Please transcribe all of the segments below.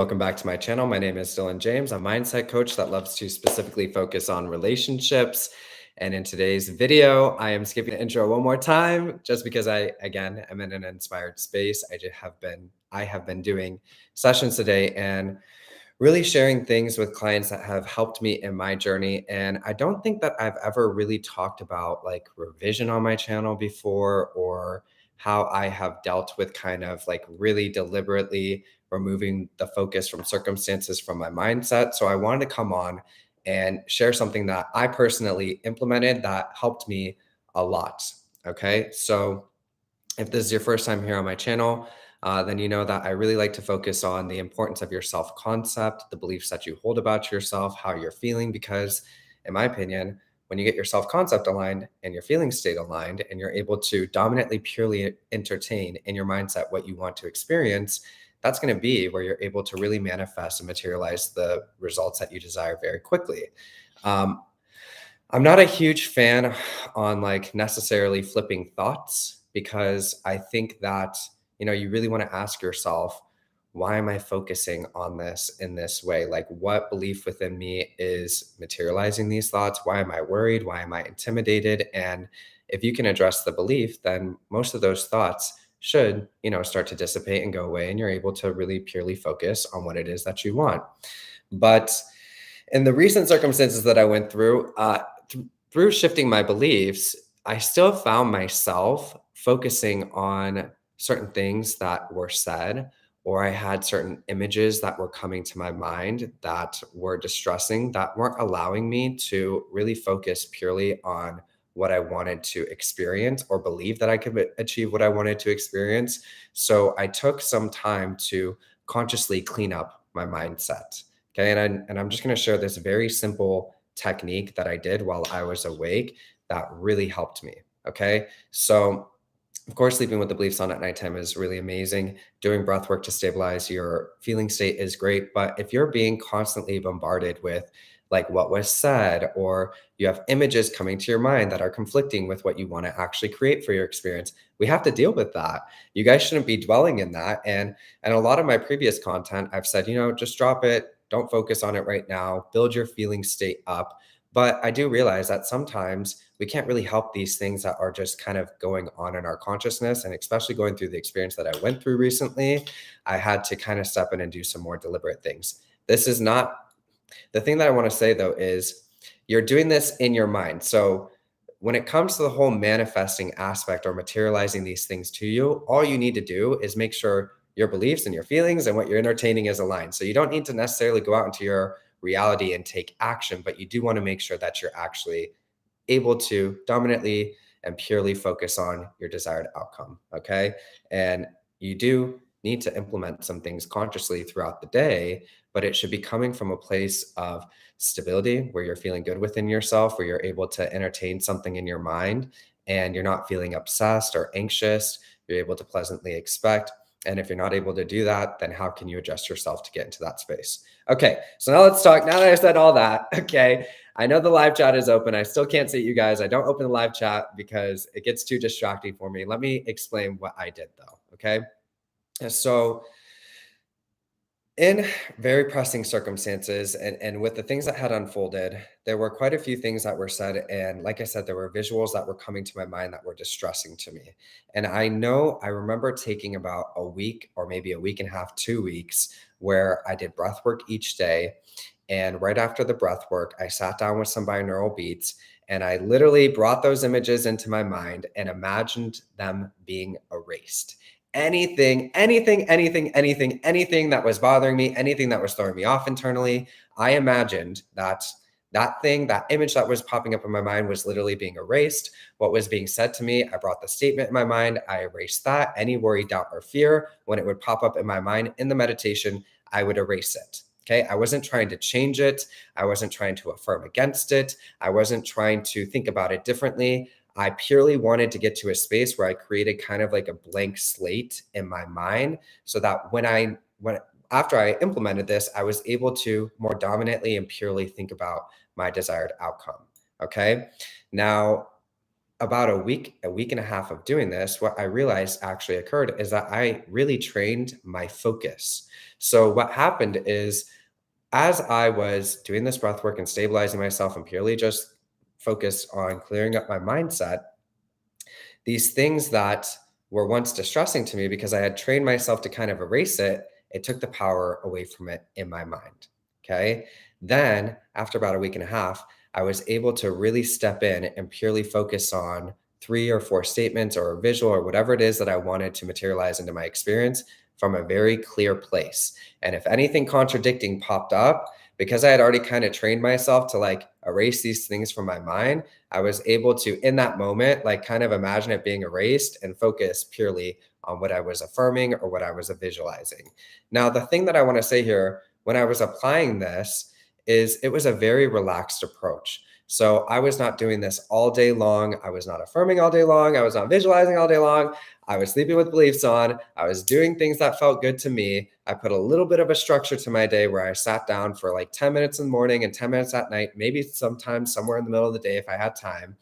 Welcome back to my channel. My name is Dylan James. I'm a mindset coach that loves to specifically focus on relationships. And in today's video, I am skipping the intro one more time just because I, again, am in an inspired space. I have been doing sessions today and really sharing things with clients that have helped me in my journey. And I don't think that I've ever really talked about like revision on my channel before, or how I have dealt with kind of like really deliberately removing the focus from circumstances from my mindset. So I wanted to come on and share something that I personally implemented that helped me a lot. Okay. So if this is your first time here on my channel, then you know that I really like to focus on the importance of your self-concept, the beliefs that you hold about yourself, how you're feeling, because in my opinion, when you get your self-concept aligned and your feeling state aligned, and you're able to dominantly purely entertain in your mindset what you want to experience, that's going to be where you're able to really manifest and materialize the results that you desire very quickly. Um, I'm not a huge fan on like necessarily flipping thoughts, because I think that, you really want to ask yourself, why am I focusing on this in this way? Like, what belief within me is materializing these thoughts? Why am I worried? Why am I intimidated? And if you can address the belief, then most of those thoughts should, start to dissipate and go away, and you're able to really purely focus on what it is that you want. But in the recent circumstances that I went through, through shifting my beliefs, I still found myself focusing on certain things that were said, or I had certain images that were coming to my mind that were distressing, that weren't allowing me to really focus purely on what I wanted to experience or believe that I could achieve what I wanted to experience. So I took some time to consciously clean up my mindset. Okay. And I'm just going to share this very simple technique that I did while I was awake that really helped me. Okay. So, of course, sleeping with the beliefs on at nighttime is really amazing. Doing breath work to stabilize your feeling state is great. But if you're being constantly bombarded with like what was said, or you have images coming to your mind that are conflicting with what you want to actually create for your experience, we have to deal with that. You guys shouldn't be dwelling in that. And a lot of my previous content, I've said, just drop it. Don't focus on it right now. Build your feeling state up. But I do realize that sometimes we can't really help these things that are just kind of going on in our consciousness. And especially going through the experience that I went through recently, I had to kind of step in and do some more deliberate things. This is not the thing that I want to say, though, is you're doing this in your mind. So when it comes to the whole manifesting aspect or materializing these things to you, all you need to do is make sure your beliefs and your feelings and what you're entertaining is aligned. So you don't need to necessarily go out into your reality and take action, but you do want to make sure that you're actually able to dominantly and purely focus on your desired outcome. Okay. And you do need to implement some things consciously throughout the day, but it should be coming from a place of stability where you're feeling good within yourself, where you're able to entertain something in your mind and you're not feeling obsessed or anxious. You're able to pleasantly expect. And if you're not able to do that, then how can you adjust yourself to get into that space? Okay, so now let's talk. Now that I said all that, okay, I know the live chat is open. I still can't see you guys. I don't open the live chat because it gets too distracting for me. Let me explain what I did though, okay? So in very pressing circumstances and with the things that had unfolded, there were quite a few things that were said. And like I said, there were visuals that were coming to my mind that were distressing to me. And I remember taking about a week or maybe a week and a half, 2 weeks, where I did breath work each day. And right after the breath work, I sat down with some binaural beats and I literally brought those images into my mind and imagined them being erased. Anything that was bothering me, anything that was throwing me off internally, I imagined that image that was popping up in my mind was literally being erased. What was being said to me, I brought the statement in my mind, I erased that. Any worry, doubt, or fear, when it would pop up in my mind in the meditation, I would erase it. Okay. I wasn't trying to change it. I wasn't trying to affirm against it. I wasn't trying to think about it differently. I purely wanted to get to a space where I created kind of like a blank slate in my mind, so that when after I implemented this, I was able to more dominantly and purely think about my desired outcome. Okay. Now, about a week and a half of doing this, what I realized actually occurred is that I really trained my focus. So what happened is as I was doing this breath work and stabilizing myself and purely just focused on clearing up my mindset, these things that were once distressing to me because I had trained myself to kind of erase it, it took the power away from it in my mind. Okay. Then, after about a week and a half, I was able to really step in and purely focus on 3 or 4 statements or a visual or whatever it is that I wanted to materialize into my experience from a very clear place. And if anything contradicting popped up, because I had already kind of trained myself to like erase these things from my mind, I was able to, in that moment, like kind of imagine it being erased and focus purely on what I was affirming or what I was visualizing. Now, the thing that I want to say here, when I was applying this, is it was a very relaxed approach. So I was not doing this all day long. I was not affirming all day long. I was not visualizing all day long. I was sleeping with beliefs on. I was doing things that felt good to me. I put a little bit of a structure to my day where I sat down for like 10 minutes in the morning and 10 minutes at night, maybe sometimes somewhere in the middle of the day if I had time.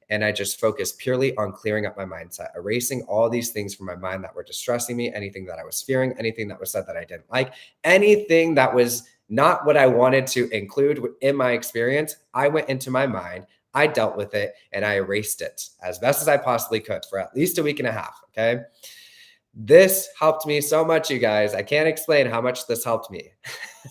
And I just focused purely on clearing up my mindset, erasing all these things from my mind that were distressing me, anything that I was fearing, anything that was said that I didn't like, anything that was not what I wanted to include in my experience. I went into my mind, I dealt with it, and I erased it as best as I possibly could for at least a week and a half. Okay. This helped me so much, you guys. I can't explain how much this helped me.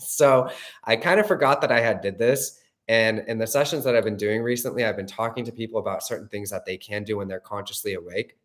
So I kind of forgot that I had did this. And in the sessions that I've been doing recently, I've been talking to people about certain things that they can do when they're consciously awake.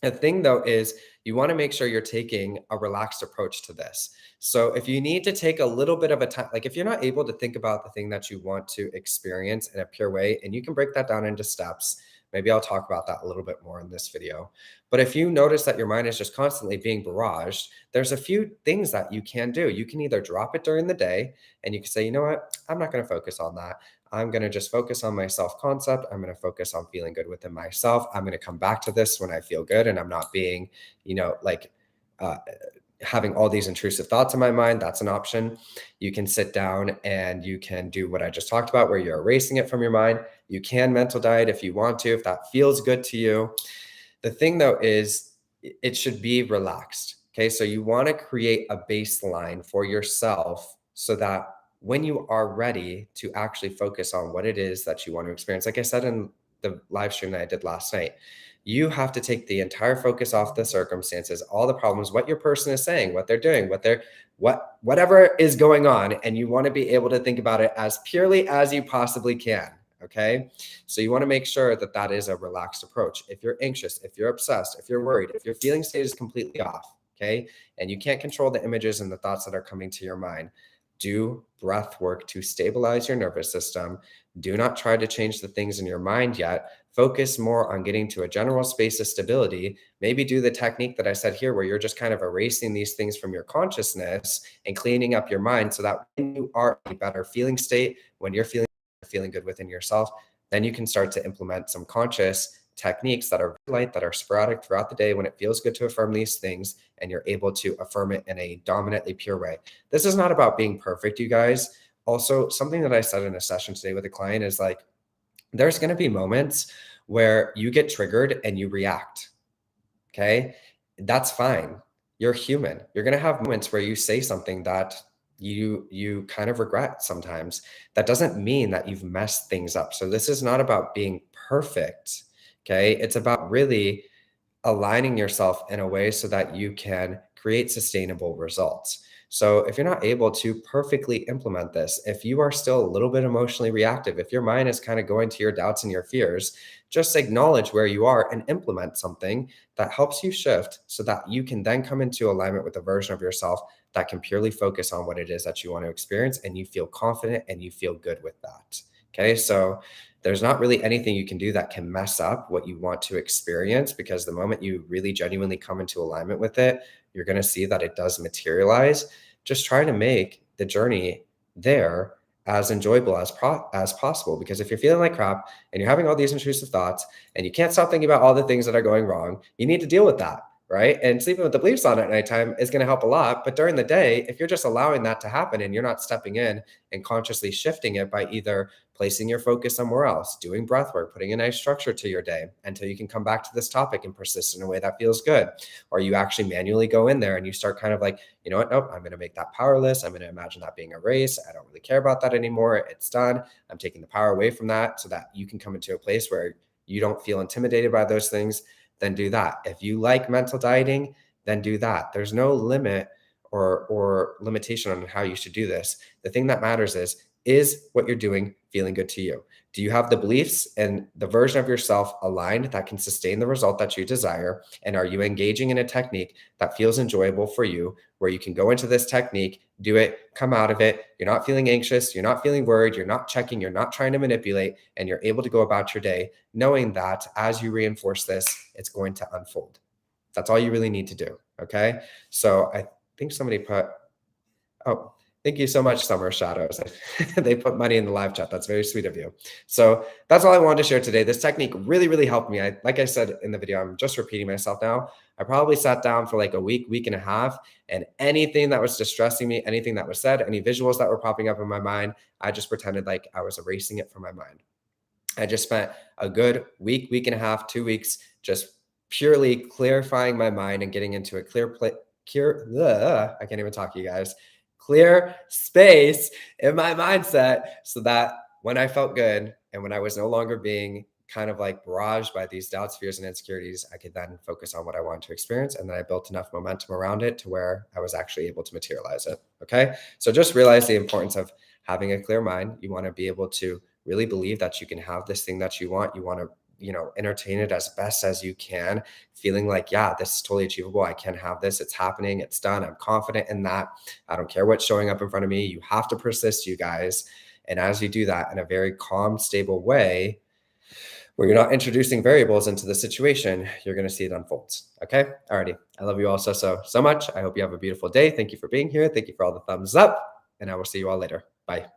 The thing though is you want to make sure you're taking a relaxed approach to this. So if you need to take a little bit of a time, like if you're not able to think about the thing that you want to experience in a pure way, and you can break that down into steps. Maybe I'll talk about that a little bit more in this video. But if you notice that your mind is just constantly being barraged, there's a few things that you can do. You can either drop it during the day and you can say, you know what, I'm not going to focus on that. I'm going to just focus on my self concept. I'm going to focus on feeling good within myself. I'm going to come back to this when I feel good and I'm not being, like uh, having all these intrusive thoughts in my mind. That's an option. You can sit down and you can do what I just talked about, where you're erasing it from your mind. You can mental diet if you want to, if that feels good to you. The thing though is it should be relaxed. Okay. So you want to create a baseline for yourself so that when you are ready to actually focus on what it is that you want to experience, like I said in the live stream that I did last night, you have to take the entire focus off the circumstances, all the problems, what your person is saying, what they're doing, whatever is going on. And you want to be able to think about it as purely as you possibly can. Okay. So you want to make sure that that is a relaxed approach. If you're anxious, if you're obsessed, if you're worried, if your feeling state is completely off, okay, and you can't control the images and the thoughts that are coming to your mind, do breath work to stabilize your nervous system. Do not try to change the things in your mind yet. Focus more on getting to a general space of stability. Maybe do the technique that I said here, where you're just kind of erasing these things from your consciousness and cleaning up your mind so that when you are in a better feeling state, when you're feeling good within yourself, then you can start to implement some conscious techniques that are light, that are sporadic throughout the day when it feels good to affirm these things and you're able to affirm it in a dominantly pure way. This is not about being perfect, you guys. Also, something that I said in a session today with a client is like, there's going to be moments where you get triggered and you react. Okay. That's fine. You're human. You're going to have moments where you say something that you kind of regret sometimes. That doesn't mean that you've messed things up. So this is not about being perfect. Okay. It's about really aligning yourself in a way so that you can create sustainable results. So if you're not able to perfectly implement this, if you are still a little bit emotionally reactive, if your mind is kind of going to your doubts and your fears, just acknowledge where you are and implement something that helps you shift so that you can then come into alignment with a version of yourself that can purely focus on what it is that you want to experience, and you feel confident and you feel good with that. Okay. So there's not really anything you can do that can mess up what you want to experience, because the moment you really genuinely come into alignment with it, you're going to see that it does materialize. Just try to make the journey there as enjoyable as possible. Because if you're feeling like crap and you're having all these intrusive thoughts and you can't stop thinking about all the things that are going wrong, you need to deal with that. right? And sleeping with the beliefs on at nighttime is going to help a lot. But during the day, if you're just allowing that to happen and you're not stepping in and consciously shifting it by either placing your focus somewhere else, doing breath work, putting a nice structure to your day until you can come back to this topic and persist in a way that feels good, or you actually manually go in there and you start kind of like, you know what, nope, I'm going to make that powerless. I'm going to imagine that being a race. I don't really care about that anymore. It's done. I'm taking the power away from that so that you can come into a place where you don't feel intimidated by those things. Then do that. If you like mental dieting, then do that. There's no limit or limitation on how you should do this. The thing that matters is what you're doing feeling good to you? Do you have the beliefs and the version of yourself aligned that can sustain the result that you desire? And are you engaging in a technique that feels enjoyable for you, where you can go into this technique, do it, come out of it? You're not feeling anxious, you're not feeling worried, you're not checking, you're not trying to manipulate, and you're able to go about your day knowing that as you reinforce this, it's going to unfold. That's all you really need to do. Okay. So I think somebody put, oh, thank you so much, Summer Shadows. They put money in the live chat. That's very sweet of you. So that's all I wanted to share today. This technique really, really helped me. Like I said in the video, I'm just repeating myself now. I probably sat down for like a week and a half, and anything that was distressing me, anything that was said, any visuals that were popping up in my mind, I just pretended like I was erasing it from my mind. I just spent a good week and a half, 2 weeks, just purely clarifying my mind and getting into a I can't even talk to you guys, clear space in my mindset so that when I felt good and when I was no longer being kind of like barraged by these doubts, fears, and insecurities, I could then focus on what I wanted to experience. And then I built enough momentum around it to where I was actually able to materialize it. Okay. So just realize the importance of having a clear mind. You want to be able to really believe that you can have this thing that you want. You want to, entertain it as best as you can, feeling like, yeah, this is totally achievable. I can have this. It's happening. It's done. I'm confident in that. I don't care what's showing up in front of me. You have to persist, you guys. And as you do that in a very calm, stable way, where you're not introducing variables into the situation, you're going to see it unfolds. Okay. Alrighty. I love you all so much. I hope you have a beautiful day. Thank you for being here. Thank you for all the thumbs up. And I will see you all later. Bye.